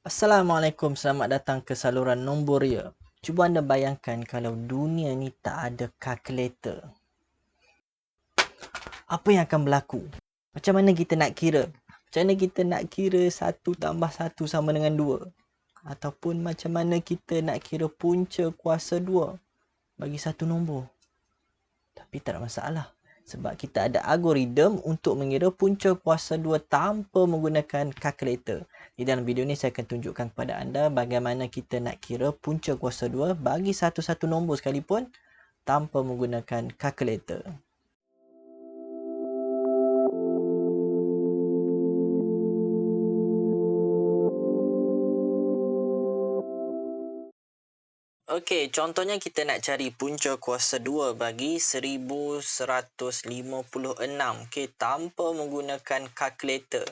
Assalamualaikum, selamat datang ke saluran nombor ya. Cuba anda bayangkan kalau dunia ni tak ada kalkulator. Apa yang akan berlaku? Macam mana kita nak kira? Macam mana kita nak kira 1 tambah 1 sama dengan 2? Ataupun macam mana kita nak kira punca kuasa 2 bagi satu nombor? Tapi tak ada masalah. Sebab kita ada algoritma untuk mengira punca kuasa 2 tanpa menggunakan kalkulator. Di dalam video ni saya akan tunjukkan kepada anda bagaimana kita nak kira punca kuasa 2 bagi satu-satu nombor sekalipun tanpa menggunakan kalkulator. Okey, contohnya kita nak cari punca kuasa 2 bagi 1156. Okey, tanpa menggunakan kalkulator.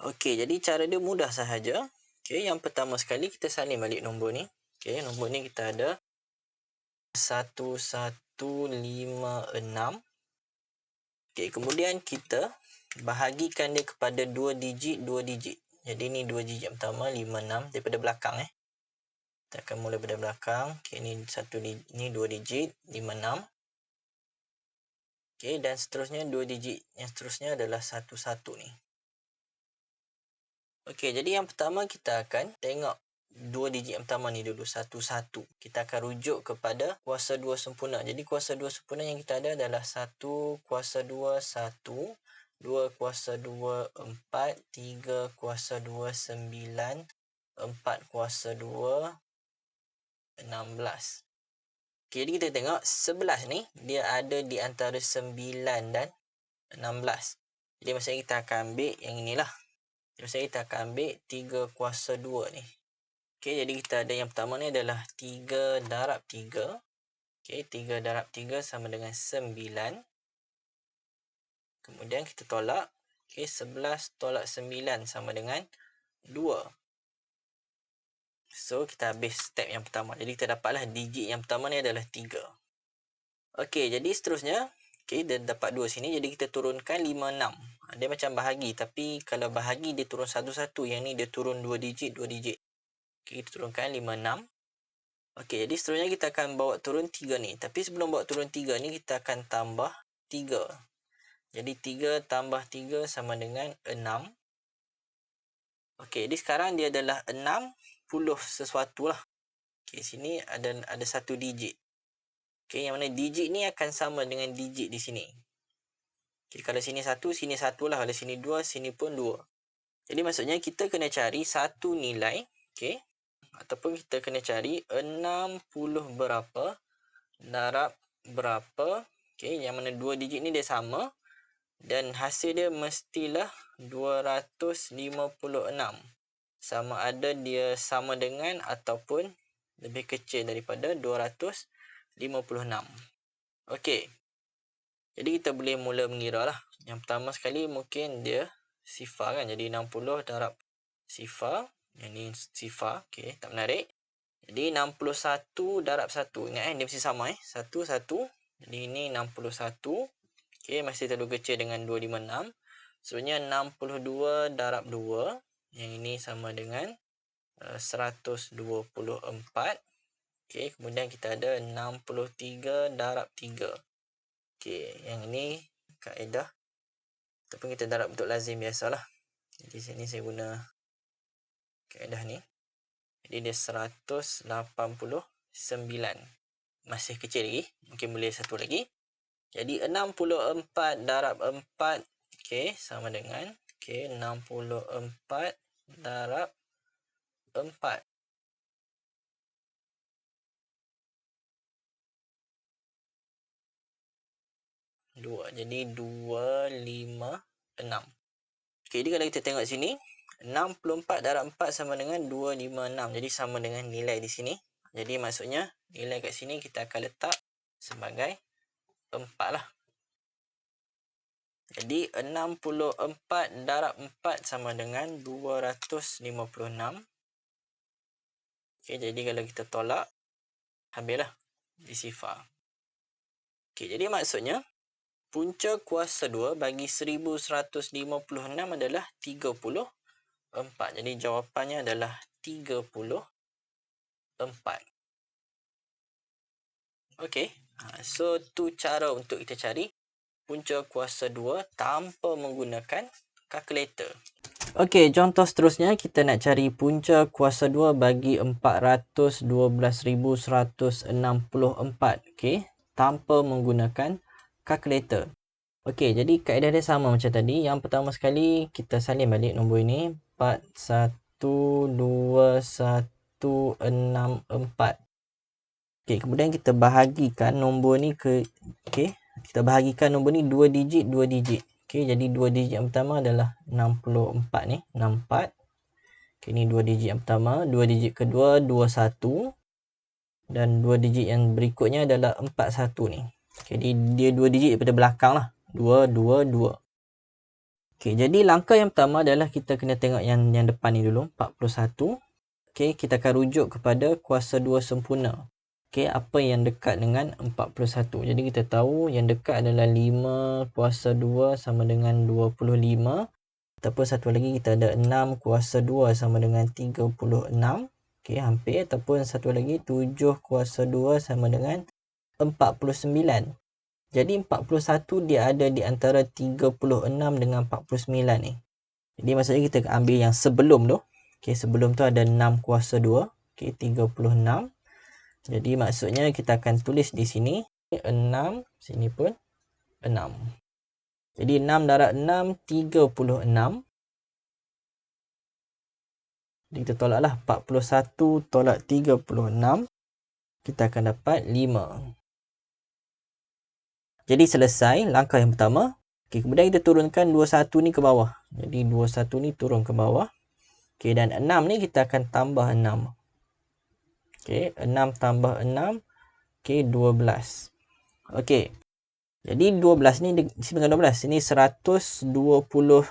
Okey, jadi cara dia mudah sahaja. Okey, yang pertama sekali kita salin balik nombor ni. Okey, nombor ni kita ada 1156. Okey, kemudian kita bahagikan dia kepada 2 digit. Jadi ni 2 digit yang pertama 56 daripada belakang Kita akan mula daripada belakang. Okey, ni 2 digit 56. Okey, dan seterusnya 2 digit yang seterusnya adalah 11 ni. Okey, jadi yang pertama kita akan tengok 2 digit yang pertama ni dulu, 11. Kita akan rujuk kepada kuasa 2 sempurna. Jadi kuasa 2 sempurna yang kita ada adalah 1 kuasa 2 1, 2 kuasa 2 4, 3 kuasa 2 9, 4 kuasa 2 16. Okey, jadi kita tengok 11 ni dia ada di antara 9 dan 16. Jadi maksudnya kita akan ambil yang inilah. Jadi kita akan ambil 3 kuasa 2 ni. Okey, jadi kita ada yang pertama ni adalah 3 darab 3. Okey, 3 darab 3 sama dengan 9. Kemudian kita tolak. Okey, 11 tolak 9 sama dengan 2. So, kita habis step yang pertama. Jadi, kita dapatlah digit yang pertama ni adalah 3. Okey, jadi seterusnya. Okey, dia dapat 2 sini. Jadi, kita turunkan 5, 6. Dia macam bahagi. Tapi, kalau bahagi dia turun satu-satu. Yang ni dia turun 2 digit, 2 digit. Okey, kita turunkan 5, 6. Okey, jadi seterusnya kita akan bawa turun 3 ni. Tapi sebelum bawa turun 3 ni, kita akan tambah 3. Jadi 3 tambah 3 sama dengan 6. Okey, jadi sekarang dia adalah 60 sesuatu lah. Okey, sini ada satu digit. Okey, yang mana digit ni akan sama dengan digit di sini. Okey, kalau sini 1, sini 1 lah. Kalau sini 2, sini pun 2. Jadi maksudnya kita kena cari satu nilai. Okey. Ataupun kita kena cari 60 berapa darab berapa. Okey, yang mana 2 digit ni dia sama. Dan hasil dia mestilah 256. Sama ada dia sama dengan ataupun lebih kecil daripada 256. Okey. Jadi kita boleh mula mengira lah. Yang pertama sekali mungkin dia sifar kan. Jadi 60 darab sifar. Yang ni sifar. Okey, tak menarik. Jadi 61 darab 1. Ingat dia mesti sama 1, 1. Jadi ini 61. Okey, masih terlalu kecil dengan 256. Sebenarnya 62 darab 2. Yang ini sama dengan 124. Okey, kemudian kita ada 63 darab 3. Okey, yang ini kaedah ataupun kita darab untuk lazim biasalah. Jadi sini saya guna kaedah ni. Jadi dia 189. Masih kecil lagi. Mungkin boleh satu lagi. Jadi 64 darab 4. Okey, sama dengan 64 darab 4. Jadi 256. Okey, jadi kalau kita tengok sini 64 darab 4 sama dengan 256. Jadi sama dengan nilai di sini. Jadi maksudnya nilai kat sini kita akan letak sebagai 4 lah. Jadi 64 darab 4 sama dengan 256. Okey, jadi kalau kita tolak, habislah di sifar. Okey, jadi maksudnya punca kuasa 2 bagi 1156 adalah 34. Jadi jawapannya adalah 34. Okey. So, tu cara untuk kita cari punca kuasa 2 tanpa menggunakan kalkulator. Okey, contoh seterusnya kita nak cari punca kuasa 2 bagi 412,164. Okey, tanpa menggunakan kalkulator. Okey, jadi kaedah dia sama macam tadi. Yang pertama sekali kita salin balik nombor ini. 412,164. Okey, kemudian kita bahagikan nombor ni ke kita bahagikan nombor ni 2 digit 2 digit. Okey, jadi 2 digit yang pertama adalah 64 ni, 64. Okey, ni 2 digit yang pertama, 2 digit kedua 21 dan 2 digit yang berikutnya adalah 41 ni. Okey, jadi dia 2 digit daripada belakang lah. 222. Okey, jadi langkah yang pertama adalah kita kena tengok yang depan ni dulu, 41. Okey, kita akan rujuk kepada kuasa 2 sempurna. Okey, apa yang dekat dengan 41? Jadi kita tahu yang dekat adalah 5 kuasa 2 sama dengan 25. Ataupun satu lagi kita ada 6 kuasa 2 sama dengan 36. Okey, hampir. Ataupun satu lagi 7 kuasa 2 sama dengan 49. Jadi 41 dia ada di antara 36 dengan 49 ni. Jadi maksudnya kita ambil yang sebelum tu. Okey, sebelum tu ada 6 kuasa 2. Okey, 36. Jadi maksudnya kita akan tulis di sini 6, sini pun 6. Jadi 6 darab 6, 36. Jadi kita tolaklah 41 tolak 36. Kita akan dapat 5. Jadi selesai langkah yang pertama. Okey, kemudian kita turunkan 21 ni ke bawah. Jadi 21 ni turun ke bawah. Okey, dan 6 ni kita akan tambah 6. Okey, 6 tambah 6. Okey, 12. Okey. Jadi 12 ni sini dengan 12. Ini 120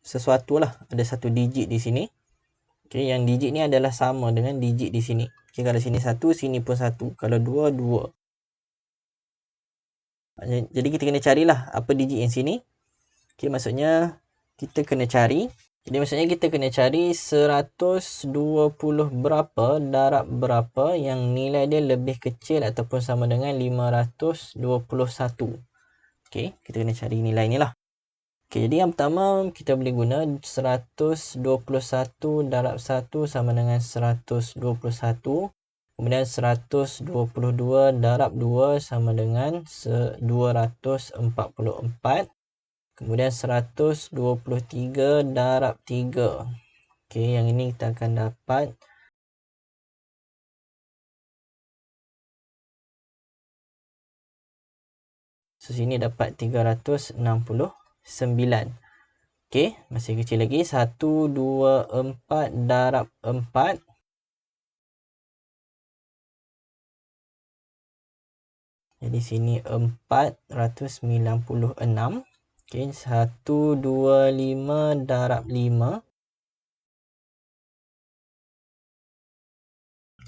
sesuatu lah. Ada satu digit di sini. Okey, yang digit ni adalah sama dengan digit di sini. Okey, kalau sini 1, sini pun 1. Kalau 2, 2. Jadi kita kena carilah apa digit yang sini. Okey, maksudnya kita kena cari. Jadi maksudnya kita kena cari 120 berapa darab berapa yang nilai dia lebih kecil ataupun sama dengan 521. Okey, kita kena cari nilai ni lah. Okey, jadi yang pertama kita boleh guna 121 darab 1 sama dengan 121. Kemudian 122 darab 2 sama dengan 244. Kemudian 123 darab 3. Okey, yang ini kita akan dapat sini dapat 369. Okey, masih kecil lagi. 124 darab 4. Jadi sini 496. Okey, 125 darab 5.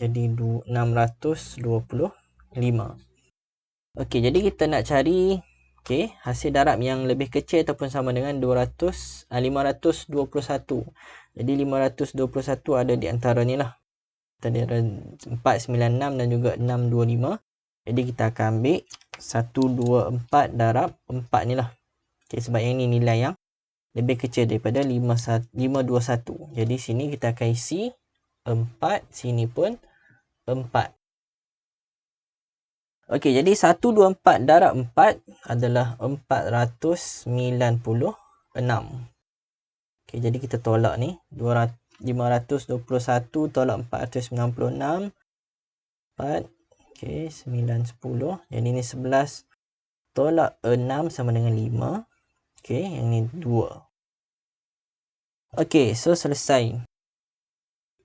Jadi 625. Okey, jadi kita nak cari hasil darab yang lebih kecil ataupun sama dengan 521. Jadi 521 ada di antara ni lah. Tadi ada 496 dan juga 625. Jadi kita akan ambil 124 darab 4 ni lah. Okey, sebab yang ni nilai yang lebih kecil daripada 521. Jadi sini kita akan isi 4, sini pun 4. Okey, jadi 124 darab 4 adalah 496. Okey, jadi kita tolak ni. 521 tolak 496. 4. Okey, 9, 10. Jadi ni 11 tolak 6 sama dengan 5. Okey, yang ni 2. Okey, so selesai.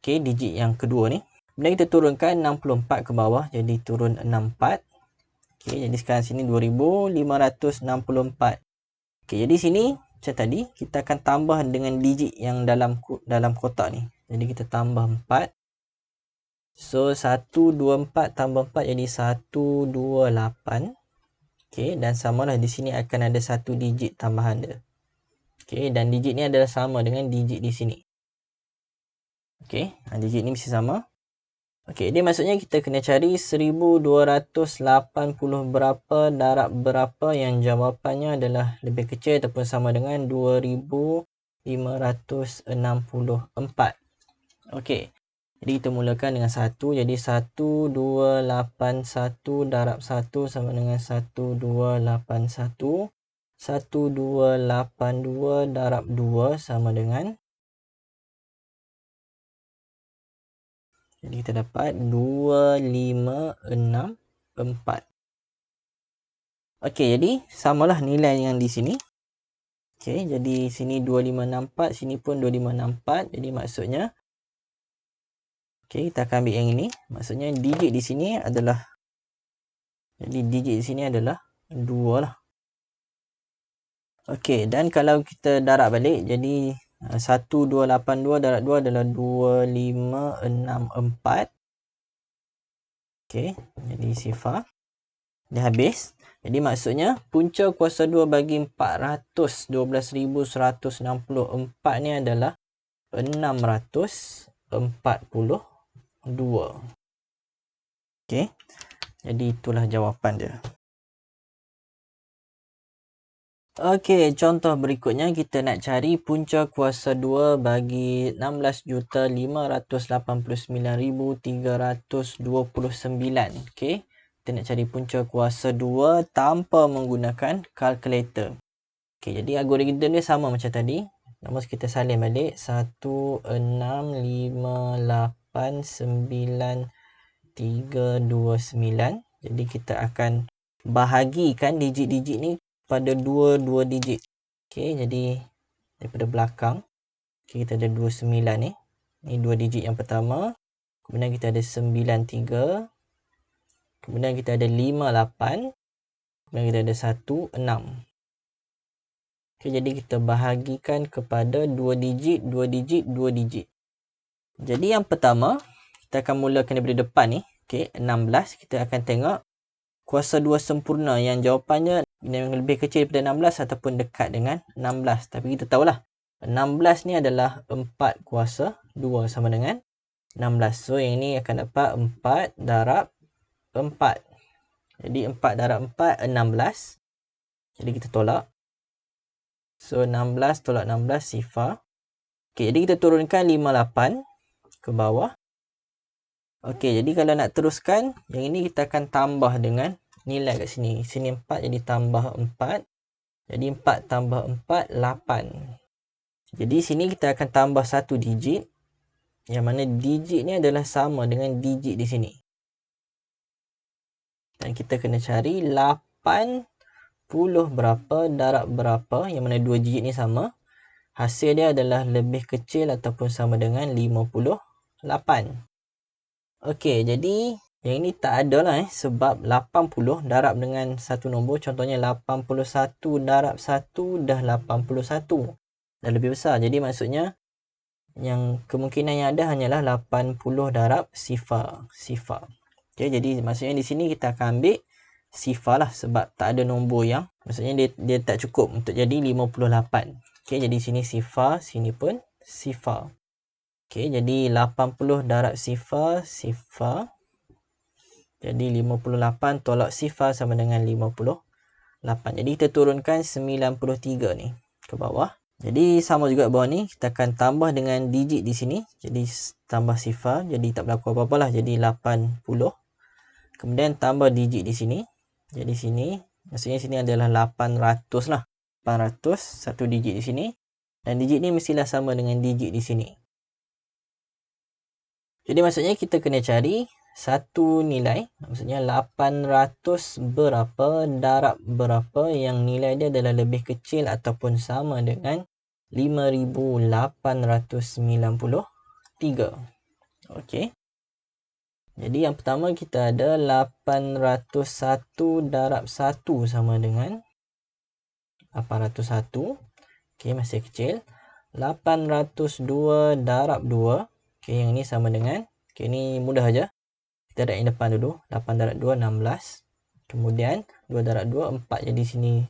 Okey, digit yang kedua ni. Kemudian kita turunkan 64 ke bawah. Jadi turun 64. Okey, jadi sekarang sini 2564. Okey, jadi sini macam tadi kita akan tambah dengan digit yang dalam kotak ni. Jadi kita tambah 4. So 124 tambah 4 jadi 128. Okey, dan samalah di sini akan ada satu digit tambahan dia. Okey, dan digit ni adalah sama dengan digit di sini. Okey, digit ni mesti sama. Okey, dia maksudnya kita kena cari 1280 berapa darab berapa yang jawapannya adalah lebih kecil ataupun sama dengan 2564. Okey. Jadi kita mulakan dengan 1. Jadi 1281 darab 1 sama dengan 1281. 1282 darab 2 sama dengan, jadi kita dapat 2564. Okey, jadi samalah nilai yang di sini. Okey, jadi sini 2564, sini pun 2564. Jadi maksudnya, okey, kita akan ambil yang ini. Maksudnya digit di sini adalah, jadi digit di sini adalah 2 lah. Okey, dan kalau kita darab balik, jadi 1282 darab 2 adalah 2564. Okey, jadi sifar. Dah habis. Jadi maksudnya punca kuasa 2 bagi 412,164 ni adalah 642. Okey. Jadi itulah jawapan dia. Okey, contoh berikutnya kita nak cari punca kuasa 2 bagi 16,589,329. Okey. Kita nak cari punca kuasa 2 tanpa menggunakan kalkulator. Okey, jadi algoritma dia sama macam tadi. Namun kita salin balik 16589329. Jadi kita akan bahagikan digit-digit ni pada dua digit. Okey, jadi daripada belakang, okay, kita ada 29 ni. Ni 2 digit yang pertama. Kemudian kita ada 93. Kemudian kita ada 58. Kemudian kita ada 16. Okey, jadi kita bahagikan kepada 2 digit, 2 digit, 2 digit. Jadi yang pertama, kita akan mulakan daripada depan ni. Okey, 16. Kita akan tengok kuasa 2 sempurna yang jawapannya yang lebih kecil daripada 16 ataupun dekat dengan 16. Tapi kita tahulah 16 ni adalah 4 kuasa 2 sama dengan 16. So yang ini akan dapat 4 darab 4. Jadi 4 darab 4 16. Jadi kita tolak. So 16 tolak 16 sifar. Okey, jadi kita turunkan 58 ke bawah. Okey, jadi kalau nak teruskan, yang ini kita akan tambah dengan nilai kat sini. Sini 4, jadi tambah 4. Jadi 4 tambah 4, 8. Jadi sini kita akan tambah 1 digit. Yang mana digit ni adalah sama dengan digit di sini. Dan kita kena cari 80 berapa darab berapa. Yang mana 2 digit ni sama. Hasil dia adalah lebih kecil ataupun sama dengan 58. Okey, jadi yang ini tak ada lah sebab 80 darab dengan satu nombor. Contohnya 81 darab 1 dah 81. Dah lebih besar. Jadi maksudnya yang kemungkinan yang ada hanyalah 80 darab sifar. Okey, jadi maksudnya di sini kita akan ambil sifar lah sebab tak ada nombor yang, maksudnya dia tak cukup untuk jadi 58. Okey, jadi sini sifar, sini pun sifar. Okey, jadi 80 darab sifar. Jadi 58 tolak sifar sama dengan 58. Jadi kita turunkan 93 ni ke bawah. Jadi sama juga bawah ni, kita akan tambah dengan digit di sini. Jadi tambah sifar, jadi tak berlaku apa-apa lah. Jadi 80. Kemudian tambah digit di sini. Jadi sini, maksudnya sini adalah 800 lah. 800, satu digit di sini. Dan digit ni mestilah sama dengan digit di sini. Jadi maksudnya kita kena cari satu nilai. Maksudnya 800 berapa darab berapa yang nilai dia adalah lebih kecil ataupun sama dengan 5893. Okey. Jadi yang pertama kita ada 801 darab 1 sama dengan 801. Okey, masih kecil. 802 darab 2. Okey, yang ini sama dengan, okey, ini mudah aja. Kita darab yang depan dulu. 8 darab 2, 16. Kemudian 2 darab 2, 4. Jadi sini,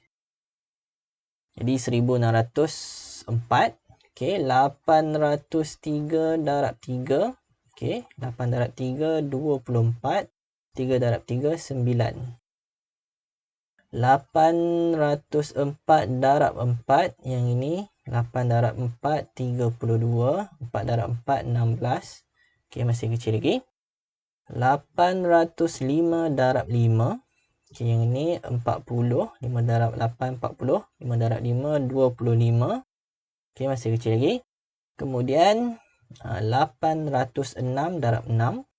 jadi 1604. Okey, 803 darab 3. Okey, 8 darab 3, 24. 3 darab 3, 9. 804 darab 4. Yang ini 8 darab 4, 32. 4 darab 4, 16. Okey, masih kecil lagi. 805 darab 5. Okey, yang ini 40. 5 darab 8, 40. 5 darab 5, 25. Okey, masih kecil lagi. Kemudian 806 darab 6.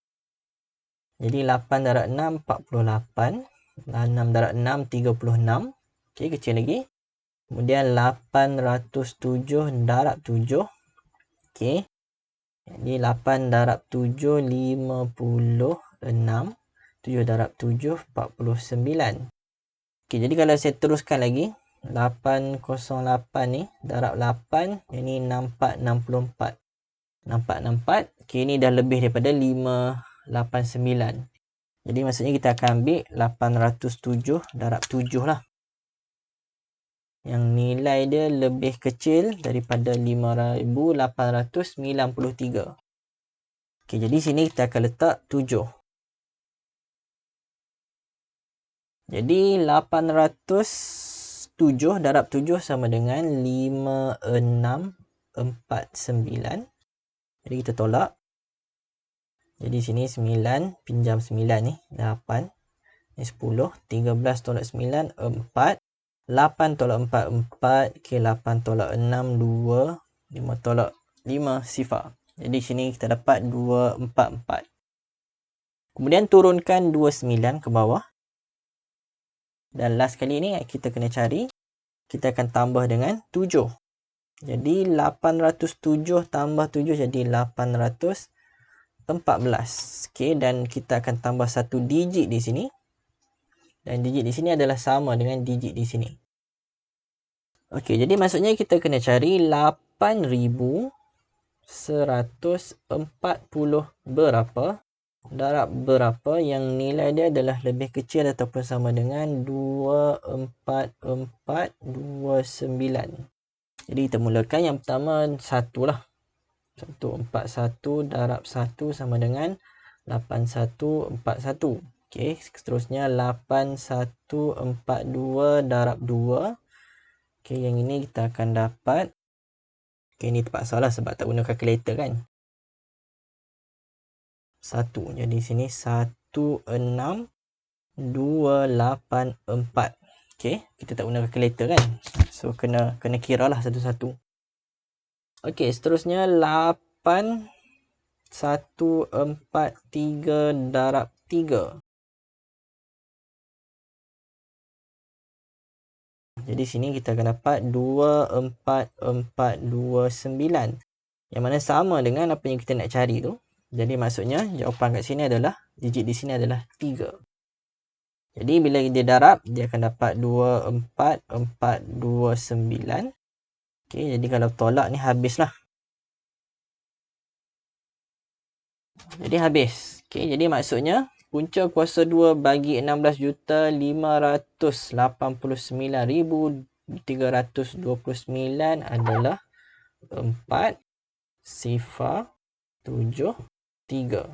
Jadi 8 darab 6, 48. 6 darab 6, 36. Okey, kecil lagi. Kemudian 807 darab 7. Okey. Jadi 8 darab 7, 56. 7 darab 7, 49. Okey, jadi kalau saya teruskan lagi, 808 ni darab 8, ini 6464. 6464. Okey, ini dah lebih daripada 589. Jadi maksudnya kita akan ambil 807 darab 7 lah. Yang nilai dia lebih kecil daripada 5893. Okey, jadi sini kita akan letak 7. Jadi 807 darab 7 sama dengan 5649. Jadi kita tolak. Jadi sini 9, pinjam 9 ni, 8. Ni 10, 13 tolak 9, 4. 8 tolak 4, 4. Okey, 8 tolak 6, 2. 5 tolak 5, sifar. Jadi sini kita dapat 244. Kemudian turunkan 29 ke bawah. Dan last kali ni kita kena cari. Kita akan tambah dengan 7. Jadi 807 tambah 7 jadi 814. Okey, dan kita akan tambah satu digit di sini. Dan digit di sini adalah sama dengan digit di sini. Okey, jadi maksudnya kita kena cari 8140 berapa darab berapa yang nilai dia adalah lebih kecil ataupun sama dengan 24429. Jadi kita mulakan yang pertama 1 lah. 141 darab 1 sama dengan 8141. Okey, seterusnya 8142 darab 2. Okey, yang ini kita akan dapat. Okey, ini terpaksa lah sebab tak guna kalkulator kan. 1. Jadi sini 16284. Okey, kita tak guna kalkulator kan. So kena kira lah satu-satu. Okey, seterusnya 8143 darab 3. Jadi sini kita akan dapat 24429. Yang mana sama dengan apa yang kita nak cari tu. Jadi maksudnya jawapan kat sini adalah, digit di sini adalah 3. Jadi bila dia darab, dia akan dapat 24429. Okey, jadi kalau tolak ni habislah. Jadi habis. Okey, jadi maksudnya punca kuasa 2 bagi 16,589,329 adalah 4, sifar, 7, 3.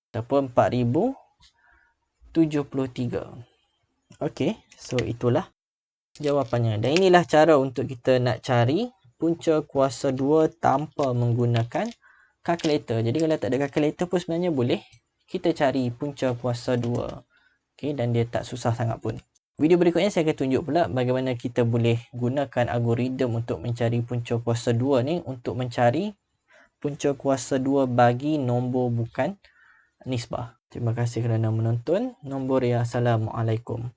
Ataupun 4073. Okey, so itulah jawapannya. Dan inilah cara untuk kita nak cari punca kuasa 2 tanpa menggunakan kalkulator. Jadi kalau tak ada kalkulator pun sebenarnya boleh kita cari punca kuasa 2. Okey, dan dia tak susah sangat pun. Video berikutnya saya akan tunjuk pula bagaimana kita boleh gunakan algoritma untuk mencari punca kuasa 2 ni untuk mencari punca kuasa 2 bagi nombor bukan nisbah. Terima kasih kerana menonton. Nombor ya, Assalamualaikum.